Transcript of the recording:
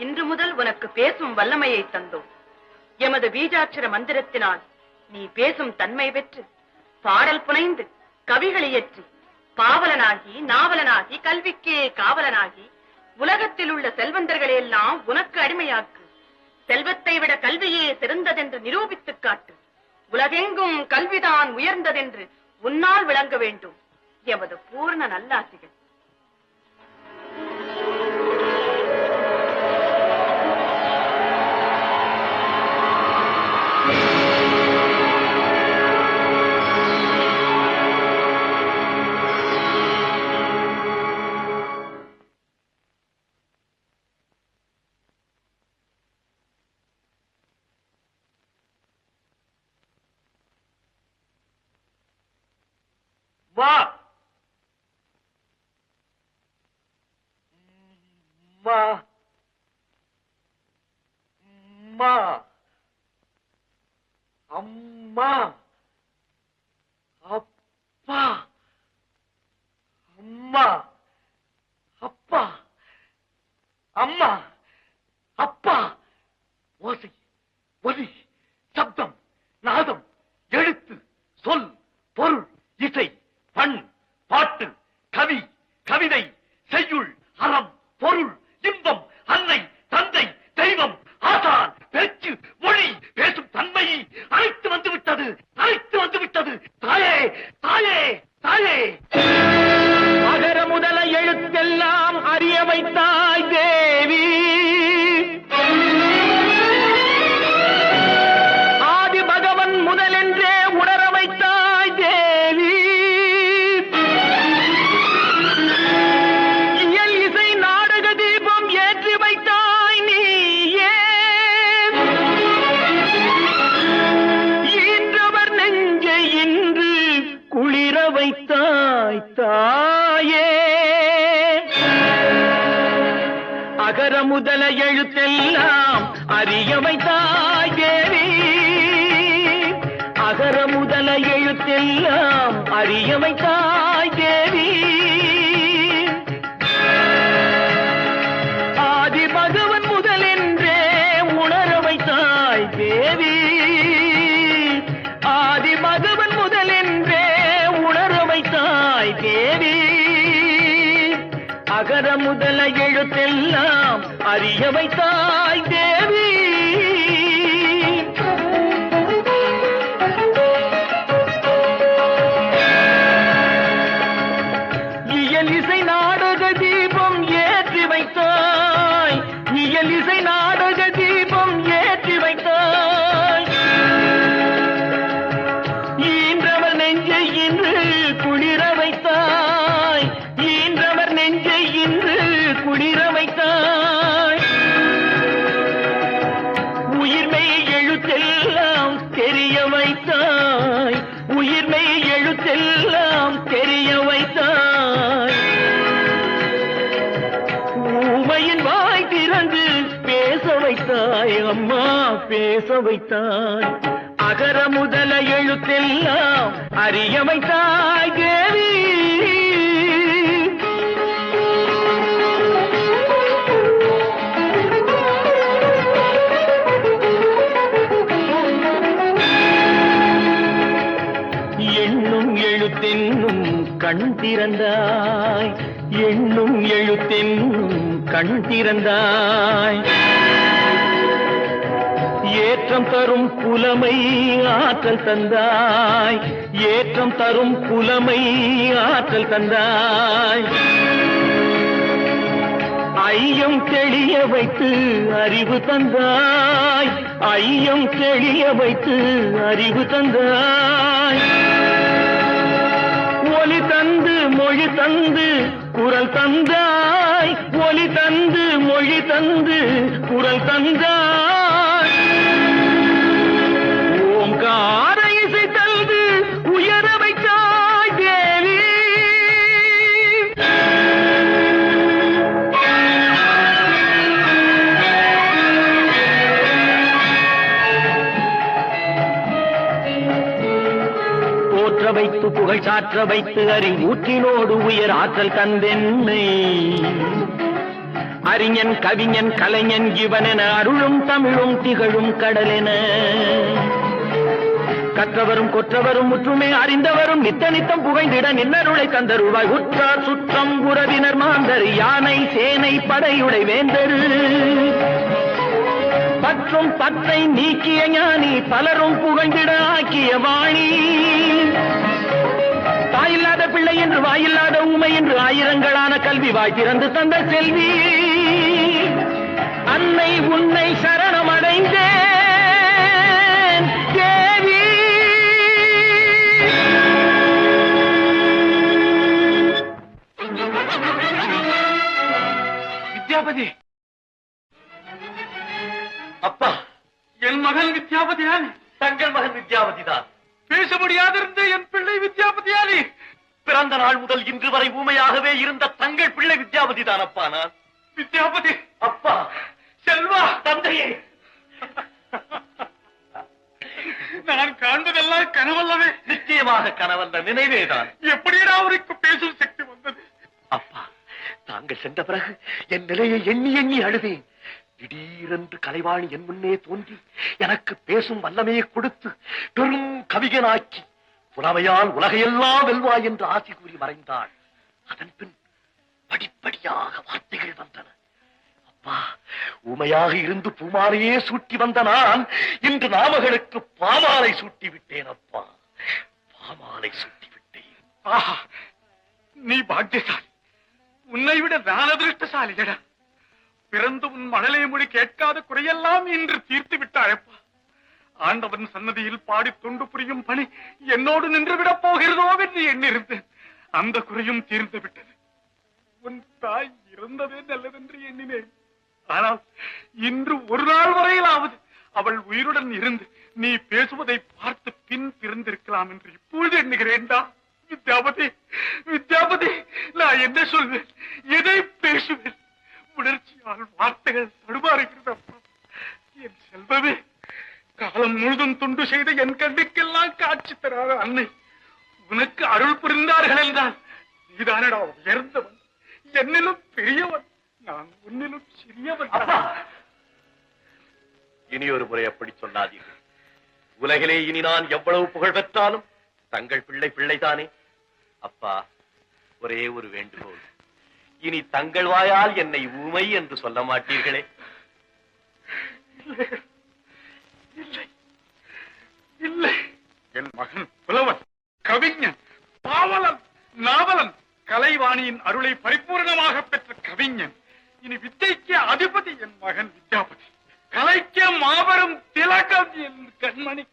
இன்று முதல் உனக்கு பேசும் வல்லமையை தந்தோம். எமது பீஜாட்சர மந்திரத்தினால் நீ பேசும் தன்மை பெற்று பாடல் புனைந்து கவிகளை இயற்றி பாவலனாகி நாவலனாகி கல்விக்கே காவலனாகி உலகத்தில் உள்ள செல்வந்தர்களை எல்லாம் உனக்கு அடிமையாக்கு. செல்வத்தை விட கல்வியே சிறந்ததென்று நிரூபித்துக் காட்டு. உலகெங்கும் கல்விதான் உயர்ந்ததென்று உன்னால் விளங்க வேண்டும். எமது பூர்ண நல்லாசிகள். வா மா மா அம்மா அப்பா அம்மா அப்பா அம்மா அப்பா ஓசை ஒலி சப்தம் நாதம் எழுத்து சொல் பொருள் இசை பண் பாட்டு கவி கவிதை செய்யுள் அறம் பொருள் இன்பம் அன்னை தந்தை தெய்வம் ஆசான் பேச்சு மொழி பேசும் தன்மை அனைத்து வந்துவிட்டது அனைத்து வந்துவிட்டது. தாயே தாயே தாயே அகர முதல எழுத்தெல்லாம் அறிய வைத்தாய் தேவி. ஆதி பகவன் முதலென்றே உணர வைத்தாய் தேவி. இயல் இசை நாடக தீபம் ஏற்றி வைத்தாய் நீயே. ஈன்றவர் நெஞ்சை இன்று குளிர வைத்தாய் தாயே. அகர முதல எழுத்தெல்லாம் அறிய வைத்தாய் தேவி. அகர முதல எழுத்தெல்லாம் அறிய வைத்தாய் தேவி. ஆதி பகவன் முதலென்றே உணர வைத்தாய் தேவி. ஆதி பகவன் முதலென்றே உணர வைத்தாய் தேவி. அகர முதல எழுத்தெல்லாம் அறிய வைத்தாய் தேவி. இயல் இசை நாடக தீபம் ஏற்றி வைத்தாய். இயல் இசை நாடக தீபம் ஏற்றி வைத்தாய். ஈன்றவர் நெஞ்சை இன்று குளிர வைத்தாய். ஈன்றவர் நெஞ்சை இன்று குளிர வைத்தாய். உயிர்மை எழுத்தெல்லாம் தெரிய வைத்தாய். உயிர்மை எழுத்தெல்லாம் தெரிய வைத்தாய். ஊமையின் வாய் திறந்து பேச வைத்தாய் அம்மா பேச வைத்தாய். அகர முதல எழுத்தெல்லாம் அறிய வைத்தாய் தேவி. எண்ணும் எழுத்தென்னும் கண் திறந்தாய், எண்ணும் எழுத்தென்னும் கண் திறந்தாய். ஏற்றம் தரும் புலமை ஆற்றல் தந்தாய், ஏற்றம் தரும் புலமை ஆற்றல் தந்தாய். ஐயம் தெளிய வைத்து அறிவு தந்தாய், ஐயம் தெளிய வைத்து அறிவு தந்தாய். ஒலி தந்து மொழி தந்து குரல் தந்தாய், ஒலி தந்து மொழி தந்து குரல் தந்தாய். ஓங்கார இசை தந்து உயர வைத்தாய் தேவி. போற்ற வைத்து புகழ் சாற்ற வைத்து அறிவூற்றினோடு உயர் ஆற்றல் தந்தென்னை. அறிஞன் கவிஞன் கலைஞன் இவனென அருளும் தமிழும் திகழும் கடலென. கற்றவரும் கொற்றவரும் முற்றுமே அறிந்தவரும் நித்த நித்தம் புகைந்திட நின்னருளை தந்தருவாய். உற்றார் சுற்றம் உறவினர் மாந்தர் யானை சேனை படையுடை வேந்தரு. பற்றும் பற்றை நீக்கிய ஞானி பலரும் புகழ்ந்திட ஆக்கிய வாணி. தாயில்லாத பிள்ளை என்று வாயில்லாத ஊமை என்று ஆயிரங்களான கல்வி வாய் திறந்து தந்த செல்வி. அன்னை உன்னை சரணமடைந்தேன் தேவி. வித்யாபதி, அப்பா, என் மகன் வித்யாபதியானி. தங்கள் மகன் வித்யாபதிதான். பேச முடியாதிருந்த என் பிள்ளை வித்யாபதியானி. பிறந்த நாள் முதல் இன்று வரை ஊமையாகவே இருந்த தங்கள் பிள்ளை வித்யாபதிதான் அப்பா. நான் வித்யாபதி. அப்பா. செல்வா. தந்தையே. நான் காண்பதெல்லாம் கனவல்லவே. நிச்சயமாக கனவல்ல, நினைவேதான். எப்படியா அவருக்கு பேசும் சக்தி வந்தது? அப்பா, தாங்கள் சென்ற பிறகு என் நிலையை எண்ணி எண்ணி அழுதேன். திடீரென்று கலைவாணி என் முன்னே தோன்றி எனக்கு பேசும் வல்லமையை கொடுத்து பெரும் கவிஞனாக்கி புலமையால் உலகையெல்லாம் வெல்வாய் என்று ஆசி கூறி மறைந்தாள். அதன் பின் படிப்படியாக வார்த்தைகள் வந்தன. அப்பா, ஊமையாக இருந்து பூமாலையே சூட்டி வந்த நான் இன்று நாமகளுக்கு பாமாலை சூட்டி விட்டேன். அப்பா, பாமாலை சூட்டி விட்டேன். ஆஹா, நீ பாக்கியசாலி. உன்னை விட நான் அதிருஷ்டசாலியடா. பிறந்து உன் மழலை மொழி கேட்காத குறையெல்லாம் இன்று தீர்த்து விட்டாயப்பா. ஆண்டவன் சன்னதியில் பாடி தொண்டு புரியும் பணி என்னோடு நின்றுவிடப் போகிறதோ என்று எண்ணிருந்தேன். அந்த குறையும் தீர்ந்து விட்டது. உன் தாய் இறந்ததே நல்லதென்று எண்ணினேன். ஆனால் இன்று ஒரு நாள் வரையிலாவது அவள் உயிருடன் இருந்து நீ பேசுவதை பார்த்து பின் பிறந்திருக்கலாம் என்று இப்பொழுது எண்ணுகிறேன்டா. வித்யாபதி, வித்யாபதி, நான் என்ன சொல்வேன், எதை பேசுவேன்? உணர்ச்சியால் வார்த்தைகள் தடுமாறுகிறது. என் செல்வமே, காலம் முழுதும் துண்டு செய்த என் கண்ணுக்கெல்லாம் காட்சி தராத அன்னை உனக்கு அருள் புரிந்தார்கள் என்றால் நீதானடா உயர்ந்தவன், என்னிலும் பெரியவன், நான் உன்னிலும் சிறியவன். இனி ஒரு முறை அப்படி சொல்லாதீர்கள். உலகிலே இனி நான் எவ்வளவு புகழ் பெற்றாலும் தங்கள் பிள்ளை பிள்ளைதானே. அப்பா, ஒரே ஒரு வேண்டுகோள், இனி தங்கள் வாயால் என்னை ஊமை என்று சொல்ல மாட்டீர்களே. இல்லை, இல்லை. என் மகன் புலவன், கவிஞன், பாவலன், நாவலன், கலைவாணியின் அருளை பரிபூர்ணமாக பெற்ற கவிஞன். இனி வித்தைக்கு அதிபதி என் மகன் வித்யாபதி. கலைக்க மாபெரும் திலகம் என் கண்மணி.